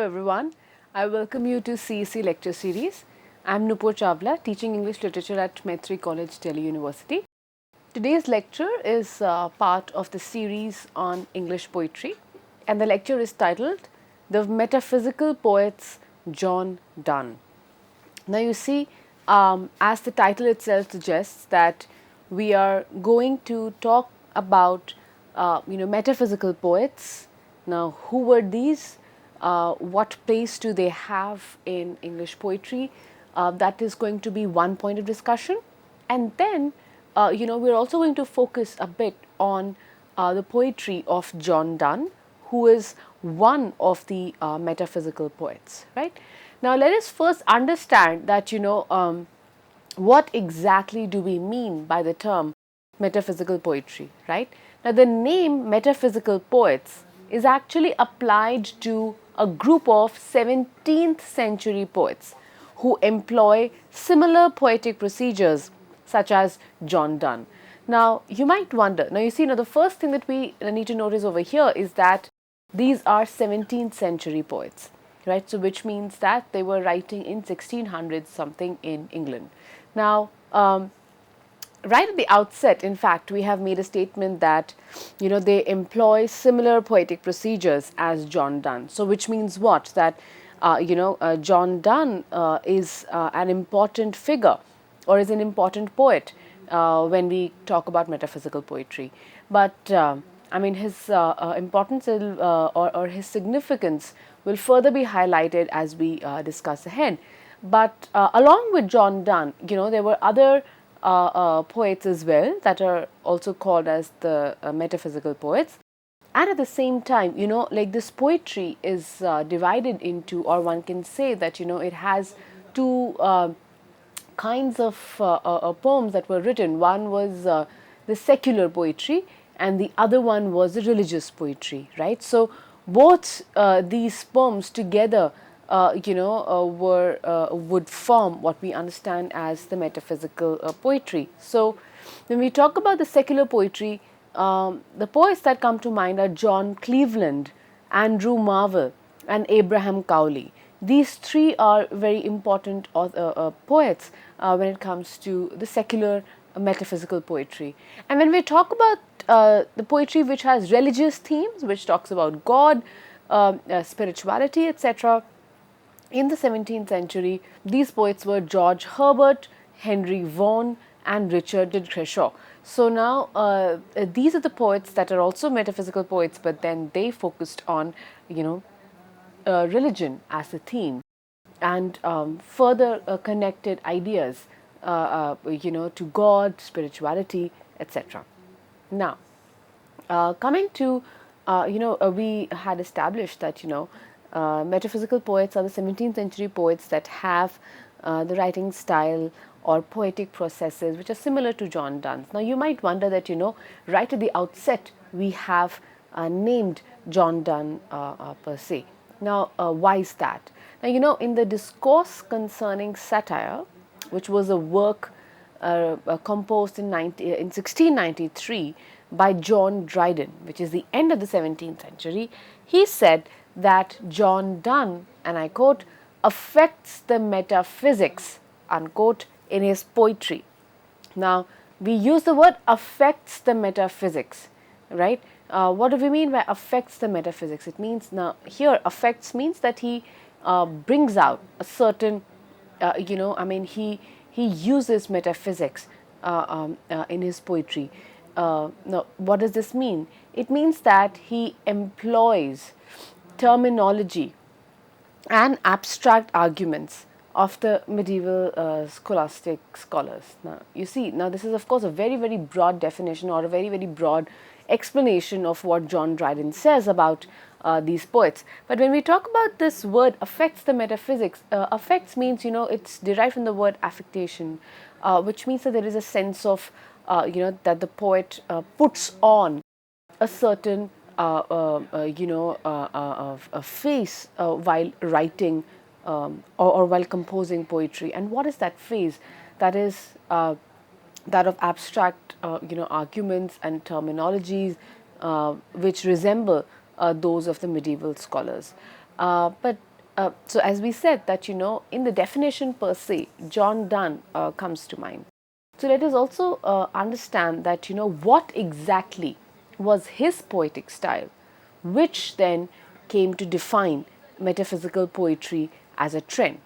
everyone. I welcome you to CEC lecture series. I'm Nupur Chawla, teaching English literature at Maitre College, Delhi University. Today's lecture is part of the series on English poetry, and the lecture is titled The Metaphysical Poets, John Donne. Now you see, as the title itself suggests, that we are going to talk about metaphysical poets. Now, who were these? What place do they have in English poetry? That is going to be one point of discussion. And then, we're also going to focus a bit on the poetry of John Donne, who is one of the metaphysical poets, right? Now, let us first understand that, what exactly do we mean by the term metaphysical poetry, right? Now, the name metaphysical poets is actually applied to a group of 17th century poets who employ similar poetic procedures such as John Donne. Now, you might wonder, now you see, the first thing that we need to notice over here is that these are 17th century poets, right? So, which means that they were writing in 1600 something in England. Now, right at the outset, in fact, we have made a statement that, they employ similar poetic procedures as John Donne. So, which means what? That, John Donne is an important figure or is an important poet when we talk about metaphysical poetry. But, his importance or his significance will further be highlighted as we discuss ahead. But along with John Donne, there were other poets as well that are also called as the metaphysical poets. And at the same time, this poetry is divided into, or one can say that, it has two kinds of poems that were written. One was the secular poetry and the other one was the religious poetry, right? So both these poems together would form what we understand as the metaphysical poetry. So, when we talk about the secular poetry, the poets that come to mind are John Cleveland, Andrew Marvell, and Abraham Cowley. These three are very important poets when it comes to the secular metaphysical poetry. And when we talk about the poetry which has religious themes, which talks about God, spirituality, etc., in the 17th century, these poets were George Herbert, Henry Vaughan, and Richard de Crashaw. So now these are the poets that are also metaphysical poets, but then they focused on, religion as a theme and further connected ideas, to God, spirituality, etc. Now, coming to, we had established that, metaphysical poets are the 17th century poets that have the writing style or poetic processes which are similar to John Donne's. Now, you might wonder that, right at the outset, we have named John Donne per se. Now, why is that? Now, in the Discourse Concerning Satire, which was a work composed in 1693 by John Dryden, which is the end of the 17th century, he said that John Donne, and I quote, affects the metaphysics, unquote, in his poetry. Now, we use the word affects the metaphysics, right? What do we mean by affects the metaphysics? It means, now here affects means that he brings out a certain, he uses metaphysics in his poetry. Now, what does this mean? It means that he employs terminology and abstract arguments of the medieval scholastic scholars. Now, you see, now this is of course a very, very broad definition or a very, very broad explanation of what John Dryden says about these poets. But when we talk about this word affects the metaphysics, affects means, it's derived from the word affectation, which means that there is a sense of, that the poet puts on a certain a face while writing or while composing poetry. And what is that phase? That is that of abstract arguments and terminologies which resemble those of the medieval scholars. But So as we said that, in the definition per se, John Donne comes to mind. So let us also understand that, what exactly was his poetic style, which then came to define metaphysical poetry as a trend.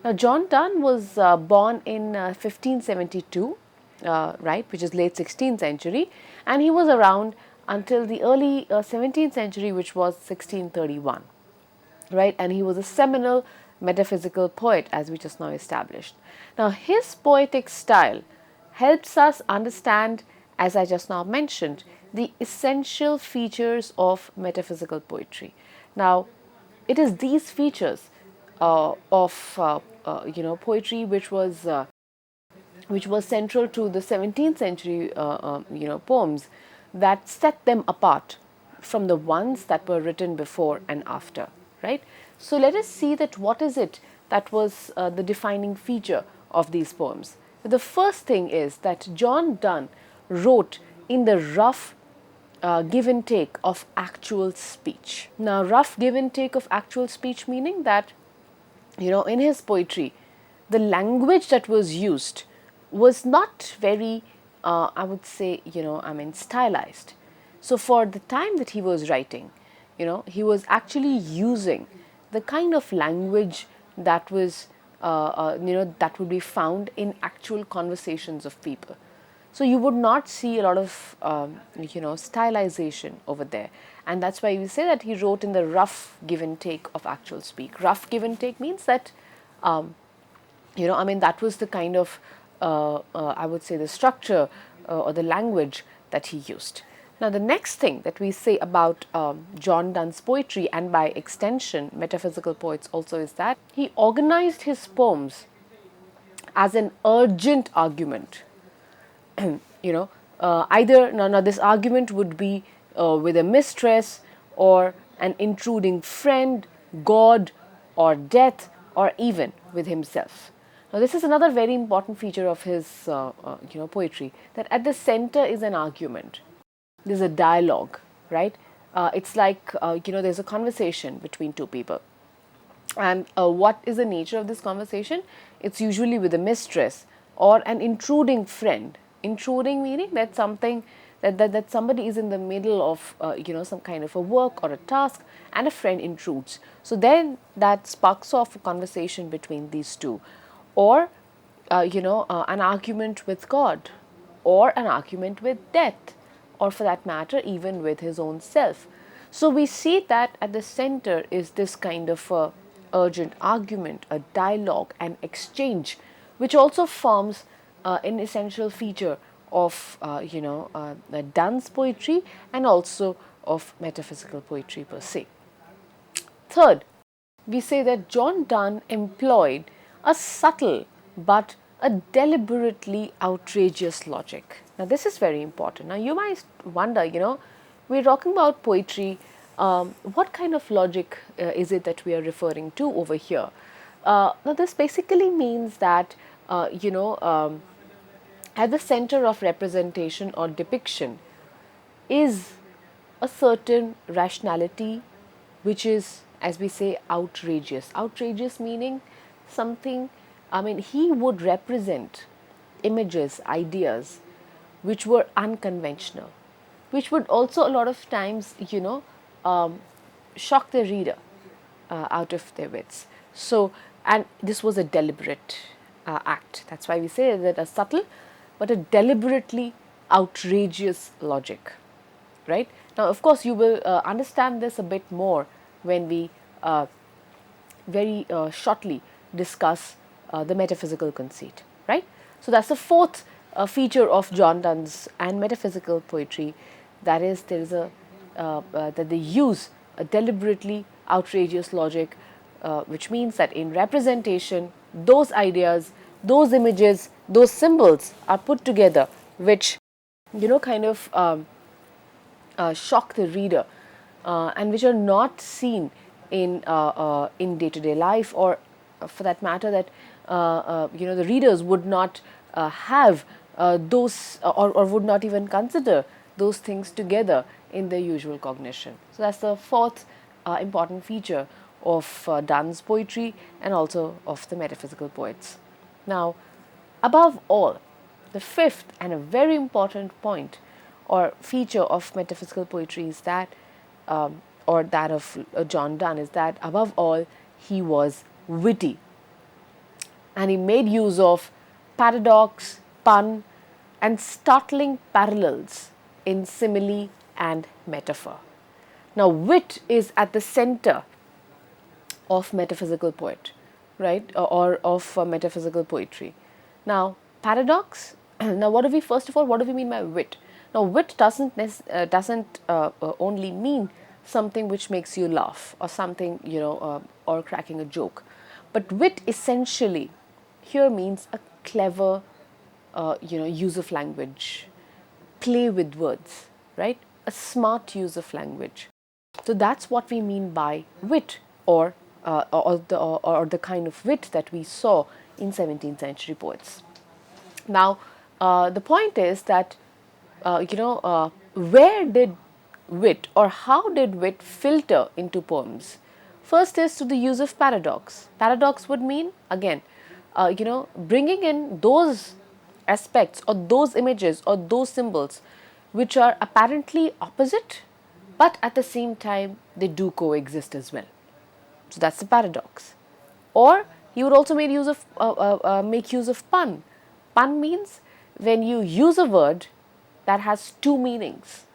Now, John Donne was born in 1572, right, which is late 16th century, and he was around until the early 17th century, which was 1631, right, and he was a seminal metaphysical poet, as we just now established. Now, his poetic style helps us understand, as I just now mentioned, the essential features of metaphysical poetry. Now, it is these features of poetry which was central to the 17th century poems that set them apart from the ones that were written before and after, right? So let us see that what is it that was the defining feature of these poems. The first thing is that John Donne wrote in the rough give and take of actual speech. Now, rough give and take of actual speech meaning that, in his poetry, the language that was used was not very, I would say, stylized. So, for the time that he was writing, he was actually using the kind of language that was, that would be found in actual conversations of people. So you would not see a lot of, stylization over there. And that's why we say that he wrote in the rough give and take of actual speak. Rough give and take means that, that was the kind of, I would say, the structure or the language that he used. Now, the next thing that we say about John Donne's poetry, and by extension, metaphysical poets also, is that he organized his poems as an urgent argument. Either now this argument would be with a mistress, or an intruding friend, God, or death, or even with himself. Now, this is another very important feature of his poetry, that at the center is an argument. There's a dialogue, right? It's like there's a conversation between two people. And what is the nature of this conversation? It's usually with a mistress or an intruding friend. Intruding meaning that something that somebody is in the middle of some kind of a work or a task, and a friend intrudes. So then that sparks off a conversation between these two, or an argument with God, or an argument with death, or for that matter even with his own self. So we see that at the center is this kind of a urgent argument, a dialogue, an exchange, which also forms an essential feature of Donne's poetry, and also of metaphysical poetry per se. Third, we say that John Donne employed a subtle but a deliberately outrageous logic. Now, this is very important. Now, you might wonder, we're talking about poetry. What kind of logic is it that we are referring to over here? Now, this basically means that, at the center of representation or depiction is a certain rationality, which is, as we say, outrageous. Outrageous meaning something, he would represent images, ideas, which were unconventional, which would also a lot of times, shock the reader out of their wits. So, and this was a deliberate act. That's why we say that a subtle but a deliberately outrageous logic, right? Now, of course, you will understand this a bit more when we very shortly discuss the metaphysical conceit, right? So that's the fourth feature of John Donne's and metaphysical poetry, that is, there is a that they use a deliberately outrageous logic, which means that in representation, those ideas, those images, those symbols are put together, which kind of shock the reader, and which are not seen in day-to-day life, or for that matter, that the readers would not have those, or would not even consider those things together in their usual cognition. So that's the fourth important feature of Donne's poetry and also of the metaphysical poets. Now, above all, the fifth and a very important point or feature of metaphysical poetry is that, or that of John Donne, is that above all, he was witty and he made use of paradox, pun, and startling parallels in simile and metaphor. Now, wit is at the center of metaphysical poet, right, or of metaphysical poetry. Now, paradox. Now, first of all, what do we mean by wit? Now, wit doesn't only mean something which makes you laugh or something, or cracking a joke, but wit essentially here means a clever, use of language, play with words, right? A smart use of language. So that's what we mean by wit, or the kind of wit that we saw in 17th century poets. Now, the point is that, where did wit, or how did wit filter into poems? First is to the use of paradox. Paradox would mean, again, bringing in those aspects or those images or those symbols which are apparently opposite, but at the same time they do coexist as well. So that's the paradox. Or he would also make use of pun. Pun means when you use a word that has two meanings,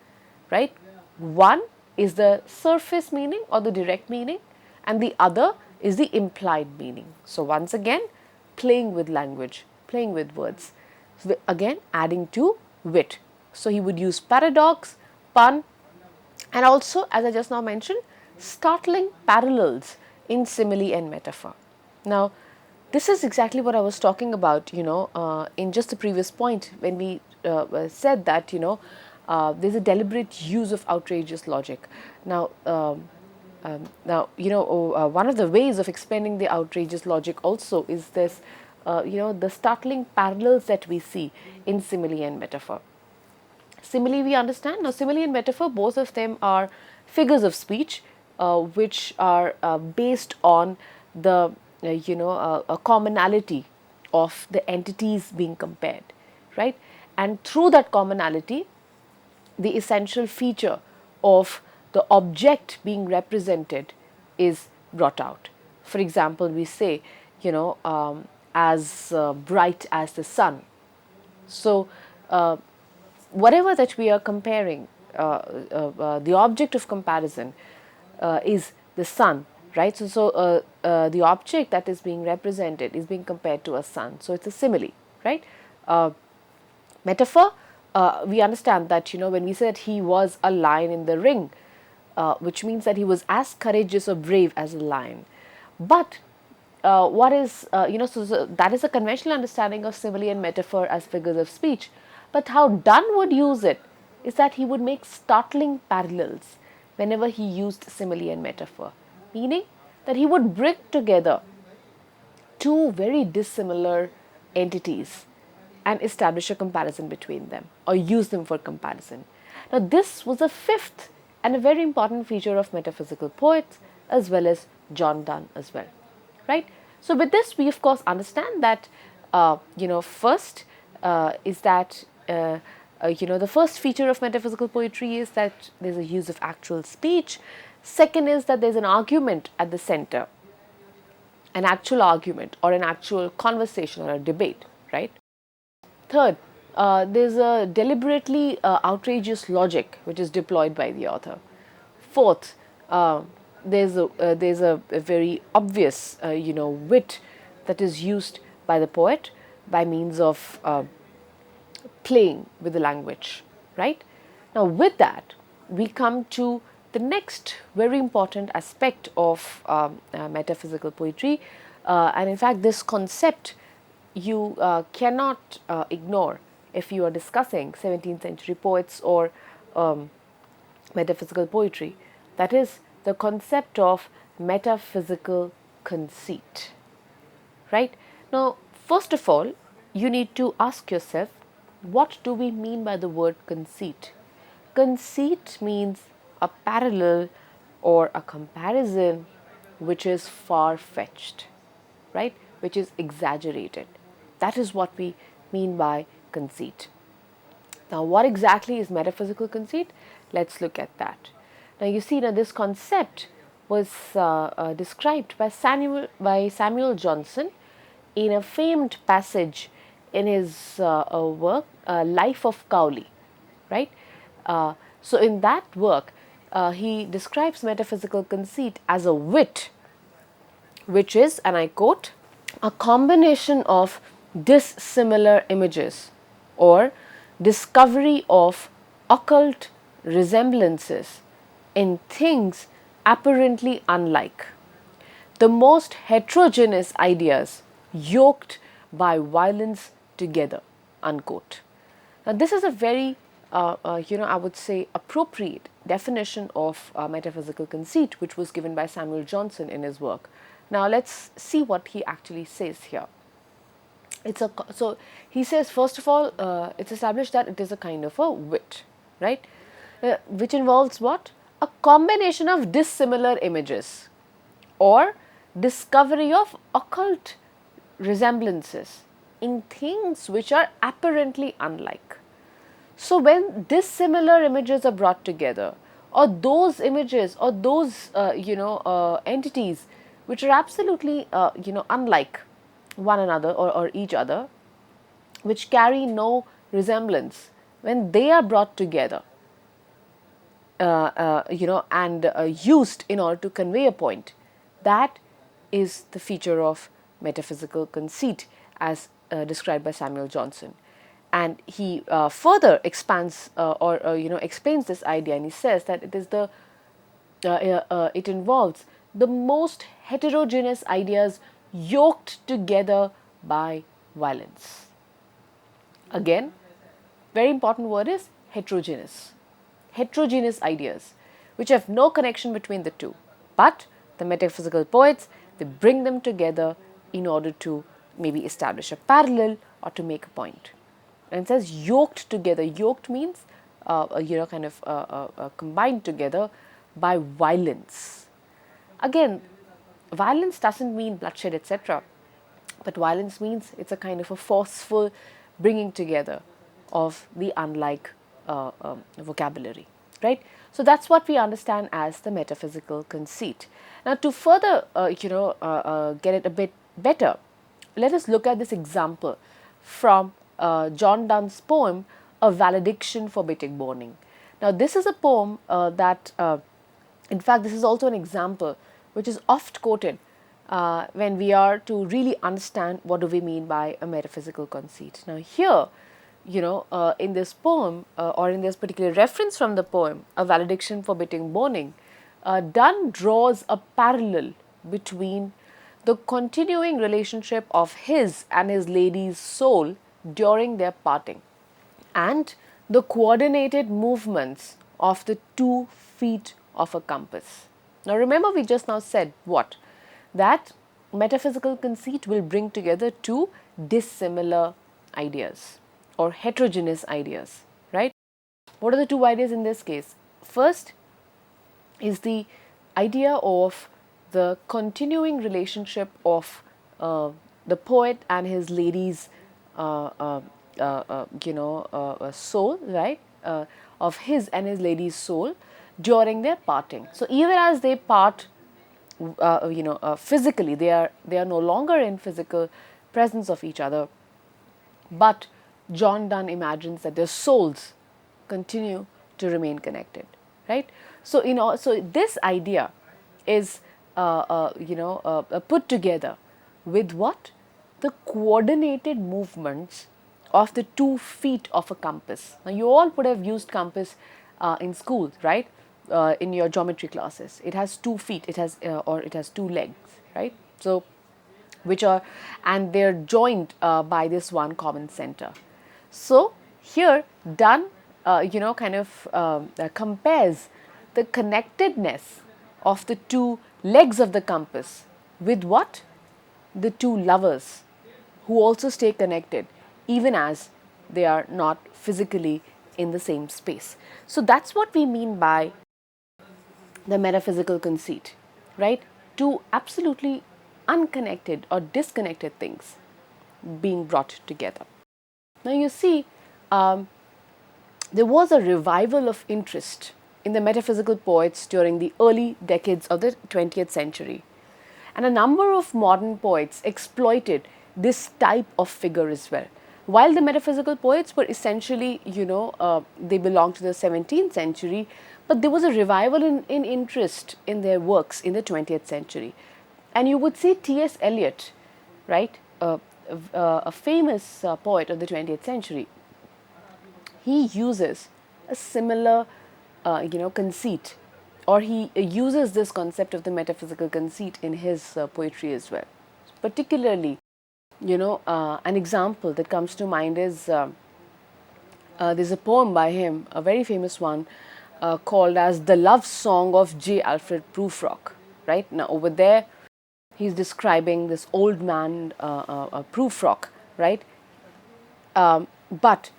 right? One is the surface meaning or the direct meaning, and the other is the implied meaning. So once again, playing with language, playing with words. So again, adding to wit. So he would use paradox, pun, and also, as I just now mentioned, startling parallels in simile and metaphor. Now, this is exactly what I was talking about, in just the previous point when we said that, there's a deliberate use of outrageous logic. Now, one of the ways of explaining the outrageous logic also is this, the startling parallels that we see in simile and metaphor. Simile we understand. Now, simile and metaphor, both of them are figures of speech which are based on the, a commonality of the entities being compared, right? And through that commonality, the essential feature of the object being represented is brought out. For example, we say, as bright as the sun. So, whatever that we are comparing, the object of comparison is the sun, right? So the object that is being represented is being compared to a sun. So it's a simile, right? Metaphor, we understand that, when we say that he was a lion in the ring, which means that he was as courageous or brave as a lion. But what is, so that is a conventional understanding of simile and metaphor as figures of speech. But how Donne would use it is that he would make startling parallels whenever he used simile and metaphor, meaning that he would bring together two very dissimilar entities and establish a comparison between them or use them for comparison. Now, this was a fifth and a very important feature of metaphysical poets as well as John Donne as well, right? So, with this, we of course understand that, first is that, the first feature of metaphysical poetry is that there's a use of actual speech. Second is that there's an argument at the center, an actual argument or an actual conversation or a debate, right? Third, there's a deliberately outrageous logic which is deployed by the author. Fourth, there's a very obvious, wit that is used by the poet by means of playing with the language, right? Now, with that, we come to the next very important aspect of metaphysical poetry, and in fact, this concept you cannot ignore if you are discussing 17th century poets or metaphysical poetry. That is the concept of metaphysical conceit, right? Now, first of all, you need to ask yourself, what do we mean by the word conceit? Conceit means a parallel or a comparison which is far-fetched, right? Which is exaggerated. That is what we mean by conceit. Now, what exactly is metaphysical conceit? Let's look at that. Now, you see, now this concept was described by Samuel Johnson in a famed passage in his work, Life of Cowley, right? So, in that work, he describes metaphysical conceit as a wit, which is, and I quote, a combination of dissimilar images or discovery of occult resemblances in things apparently unlike. The most heterogeneous ideas yoked by violence together, unquote. Now, this is a very, I would say, appropriate definition of metaphysical conceit, which was given by Samuel Johnson in his work. Now, let's see what he actually says here. So he says, first of all, it's established that it is a kind of a wit, right? Which involves what? A combination of dissimilar images or discovery of occult resemblances in things which are apparently unlike. So when dissimilar images are brought together, or those images or those entities which are absolutely unlike one another or each other, which carry no resemblance, when they are brought together and used in order to convey a point, that is the feature of metaphysical conceit as described by Samuel Johnson. And he further expands explains this idea, and he says that it is it involves the most heterogeneous ideas yoked together by violence. Again, very important word is heterogeneous. Heterogeneous ideas which have no connection between the two, but the metaphysical poets, they bring them together in order to maybe establish a parallel or to make a point. And it says yoked together. Yoked means combined together by violence. Again, violence doesn't mean bloodshed, etc. But violence means it's a kind of a forceful bringing together of the unlike vocabulary, right? So that's what we understand as the metaphysical conceit. Now, to further, get it a bit better, let us look at this example from John Donne's poem, A Valediction Forbidding Burning. Now, this is a poem in fact, this is also an example which is oft quoted when we are to really understand what do we mean by a metaphysical conceit. Now, here, in this poem or in this particular reference from the poem, A Valediction Forbidding Burning, Donne draws a parallel between the continuing relationship of his and his lady's soul during their parting and the coordinated movements of the 2 feet of a compass. Now, remember, we just now said what? That metaphysical conceit will bring together 2 dissimilar ideas or heterogeneous ideas, right? What are the 2 ideas in this case? First is the idea of the continuing relationship of the poet and his lady's soul, right? Of his and his lady's soul during their parting. So even as they part, physically, they are no longer in physical presence of each other, but John Donne imagines that their souls continue to remain connected, right? So so this idea is put together with what? The coordinated movements of the 2 feet of a compass. Now, you all would have used compass in school, right? In your geometry classes. It has 2 feet, it has 2 legs, right? So, and they're joined by this one common center. So, here Donne, compares the connectedness of the 2 legs of the compass with what? The 2 lovers who also stay connected even as they are not physically in the same space. So that's what we mean by the metaphysical conceit, right? two absolutely unconnected or disconnected things being brought together. Now you see, there was a revival of interest in the metaphysical poets during the early decades of the 20th century. And a number of modern poets exploited this type of figure as well. While the metaphysical poets were essentially, they belonged to the 17th century, but there was a revival in interest in their works in the 20th century. And you would see T.S. Eliot, right, a famous poet of the 20th century. He uses a similar, conceit, or he uses this concept of the metaphysical conceit in his poetry as well. Particularly, an example that comes to mind is there's a poem by him, a very famous one, called as The Love Song of J. Alfred Prufrock. Right now, over there, he's describing this old man, Prufrock, right? But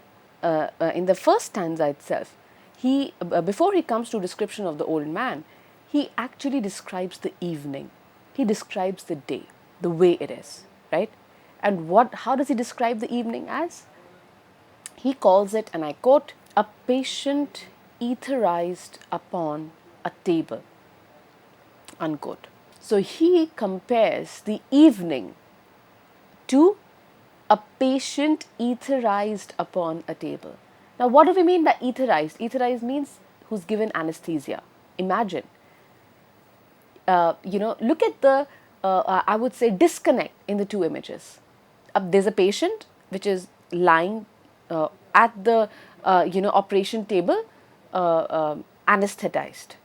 in the first stanza itself, he before he comes to description of the old man, he actually describes the evening. He describes the day, the way it is, right? And how does he describe the evening as? He calls it, and I quote, a patient etherized upon a table, unquote. So he compares the evening to a patient etherized upon a table. Now, what do we mean by etherized? Etherized means who's given anesthesia. Imagine. Look at the, I would say, disconnect in the two images. There's a patient which is lying at the, operation table, anesthetized.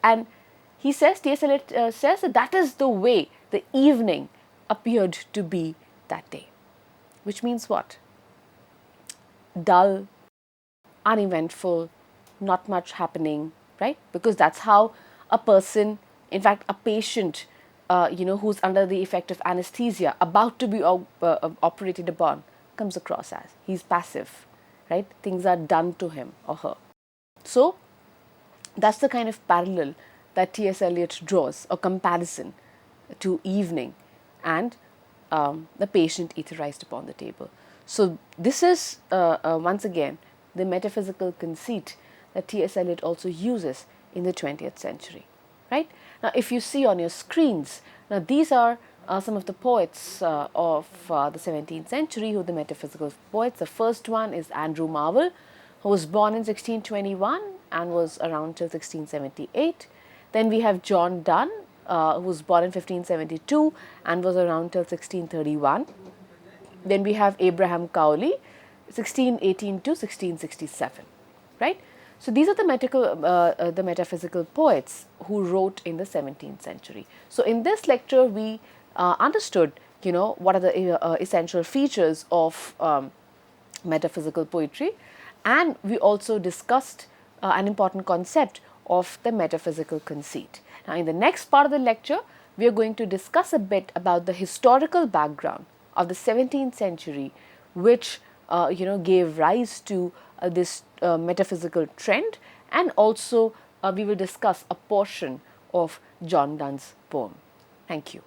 And he says, T.S. Eliot says that is the way the evening appeared to be that day. Which means what? Dull, uneventful, not much happening, right? Because that's how a person, in fact, a patient, who's under the effect of anesthesia, about to be operated upon, comes across as. He's passive, right? Things are done to him or her. So, that's the kind of parallel that T.S. Eliot draws, or comparison to evening and the patient etherized upon the table. So this is once again the metaphysical conceit that T.S. Eliot also uses in the 20th century, right? Now, if you see on your screens, now these are some of the poets of the 17th century, who are the metaphysical poets. The first one is Andrew Marvell, who was born in 1621 and was around till 1678. Then we have John Donne, who was born in 1572 and was around till 1631. Then we have Abraham Cowley, 1618 to 1667, right? So these are the metaphysical poets who wrote in the 17th century. So in this lecture, we understood, what are the essential features of metaphysical poetry, and we also discussed an important concept of the metaphysical conceit. Now, in the next part of the lecture, we are going to discuss a bit about the historical background of the 17th century, which gave rise to this metaphysical trend, and also we will discuss a portion of John Donne's poem. Thank you.